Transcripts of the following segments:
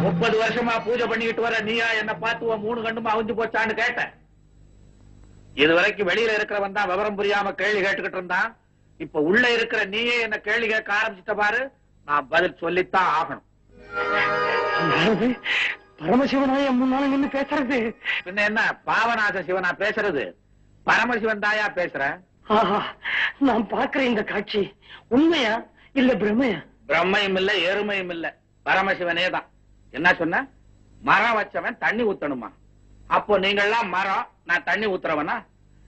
30 வருஷமா பூஜை பண்ணிக்கிட்டு வர நீயா என்ன பார்த்து 3 கண்ணுமா அவிஞ்சு போச்சான்னு கேட்டேன். இதுவரைக்கும் வெளியில இருக்கிறவன் தான் விவரம் புரியாம கேள்வி கேட்டுக்கிட்டு இருந்தான். இப்ப உள்ள இருக்கிற நீயே என்ன கேள்வி கேட்க ஆரம்பிச்சிட்ட பாரு. நான் பதில் சொல்லித்தான் ஆகணும். பரமசிவனாய முன்னால நின்னு பேசுறது பின்ன என்ன பாவநாச சிவனா பேசுறது? பரமசிவன் தாயா பேசுறேன். நான் பாக்குற இந்த காட்சி உண்மையா இல்ல பிரம்மையா? பிரம்மையும் இல்ல எருமையும் இல்ல, பரமசிவனே தான். என்ன சொன்ன? மரம் வச்சவன் தண்ணி ஊத்தணுமா? அப்போ நீங்கள்லாம் மரம், நான் தண்ணி ஊத்துறவனா?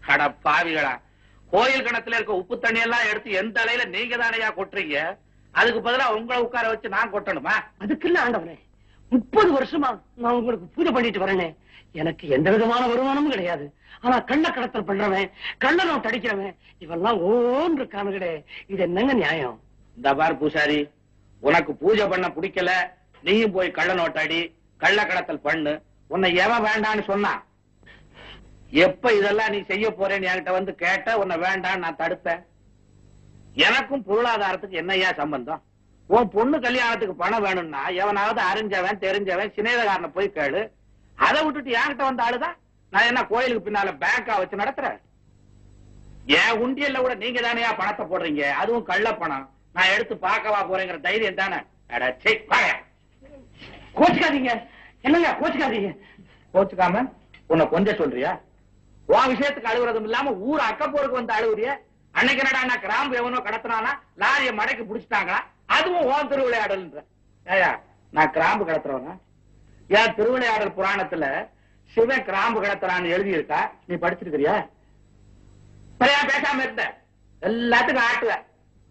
அட பாவிகளா, கோயில் கிணத்துல இருக்க உப்பு தண்ணி எல்லாம் எடுத்து எந்த தலையில நீங்க தானையா கொட்டுறீங்க? அதுக்கு பதிலா உங்களை உட்கார வச்சு நான் கொட்டணுமா? அதுக்கு இல்ல ஆண்டவனே, 30 வருஷமா நான் உங்களுக்கு பூஜை பண்ணிட்டு வரேனே, எனக்கு எந்த விதமான வருமானமும் கிடையாது. ஆனா கள்ள கடத்தல் பண்றவன், கள்ள நோட்டு அடிக்கிறவன் இவெல்லாம் ஓன் இருக்கானுங்களே, இது என்னங்க நியாயம்? இந்த பார் பூசாரி, உனக்கு பூஜை பண்ண பிடிக்கல, நீயும் போய் கள்ள நோட்டாடி கள்ள கடத்தல் பண்ணு. உன்னை எவன் வேண்டான்னு சொன்னா? எப்ப இதெல்லாம் நீ செய்ய போறேன்னு என்கிட்ட வந்து கேட்ட உன்னை வேண்டான்னு நான் தடுப்பேன். எனக்கும் பொருளாதாரத்துக்கு என்னையா சம்பந்தம்? உன் பொண்ணு கல்யாணத்துக்கு பணம் வேணும்னா எவனாவது அறிஞ்சவன் தெரிஞ்சவன் சிநேகக்காரனை போய் கேளு. அதை விட்டுட்டு என்கிட்ட வந்த ஆளுதான் நான் என்ன கோயிலுக்கு பின்னால பேங்கா வச்சு நடத்துறேன்? என் உண்டியல்ல கூட நீங்க தானேயா பணத்தை போடுறீங்க, அதுவும் கள்ள பணம். நான் எடுத்து பார்க்கவா போறேங்கிற தைரியம் தானே? கோச்சுக்காதீங்க. என்னங்க கோச்சுக்காதீங்க? கோச்சுக்காம உன்னை கொஞ்சம் சொல்றியா? உன் விஷயத்துக்கு அழுகுறதும் இல்லாம ஊர் அக்கப்போருக்கு வந்து அழுகுறிய. அன்னைக்கு என்னடா நான் கிராம்பு எவனோ கடத்தினானா லாரிய மடைக்கு புடிச்சிட்டாங்களா, அதுவும் ஓன் திருவிளையாடல்ன்ற. ஏயா நான் கிராம்பு கடத்துறவனா? ஏன் திருவிளையாடல் புராணத்துல சிவன் கிராம்பு கடத்துறான்னு எழுதி இருக்கா? நீ படிச்சிருக்கிறியா? பேசாம இருந்த எல்லாத்துக்கும் ஆட்டுவ.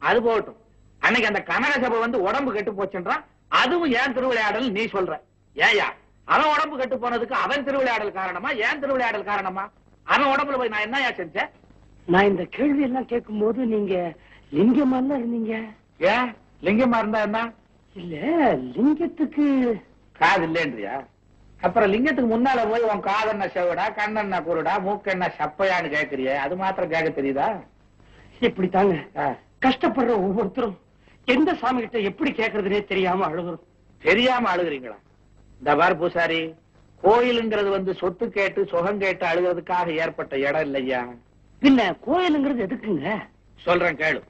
அது போகட்டும், அன்னைக்கு அந்த கனக சபை வந்து உடம்பு கெட்டு போச்சுன்றான், அதுவும் ஏன் திருவிளையாடல் நீ சொல்ற. ஏயா அவன் உடம்பு கெட்டு போனதுக்கு அவன் திருவிளையாடல் காரணமா ஏன் திருவிளையாடல் காரணமா? அவன் உடம்புல போய் நான் என்னையா செஞ்சேன்? நான் இந்த கேள்வி எல்லாம் கேட்கும் போது நீங்க லிங்கமா இருந்தீங்க. ஏன் லிங்கமா இருந்தா என்ன? இல்ல லிங்கத்துக்கு காது இல்லைன்றியா? அப்புறம் லிங்கத்துக்கு முன்னால போய் உன் காதென்ன செவடா, கண்ணென்ன குருடா, மூக்கென்ன சப்பையான்னு கேட்கறிய, அது மாத்திரம் கேட்க தெரியுதா? இப்படித்தாங்க கஷ்டப்படுற ஒவ்வொருத்தரும் எந்த சாமி கிட்ட எப்படி கேட்கறதுனே தெரியாம அழுகுறோம். தெரியாம அழுகுறீங்களா? இந்த பார் பூசாரி, கோயிலுங்கிறது வந்து சொத்து கேட்டு சுகம் கேட்டு அழுகிறதுக்காக ஏற்பட்ட இடம் இல்லையா? பின்ன கோயிலுங்கிறது எதுக்குங்க? சொல்றேன் கேளு.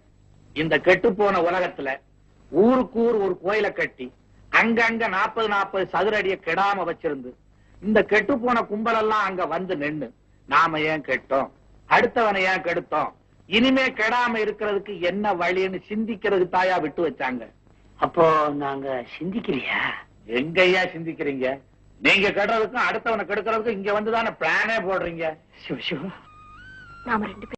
இந்த கெட்டு போன உலகத்துல ஊருக்கு ஊர் ஒரு கோயிலை கட்டி அங்கங்க 40 சதுர அடியை கெடாம வச்சிருந்து இந்த கெட்டு போன கும்பல் எல்லாம் அங்க வந்து நின்னு நாம ஏன் கெட்டோம், அடுத்தவனை ஏன் கெடுத்தோம், இனிமே கெடாம இருக்கிறதுக்கு என்ன வழின்னு சிந்திக்கிறதுக்கு தாயா விட்டு வச்சாங்க. அப்போ நாங்க சிந்திக்கலையா? எங்கய்யா சிந்திக்கிறீங்க? நீங்க கெடுறதுக்கும் அடுத்தவனை கெடுக்கிறதுக்கும் இங்க வந்துதானே பிளானே போடுறீங்க. நாம 2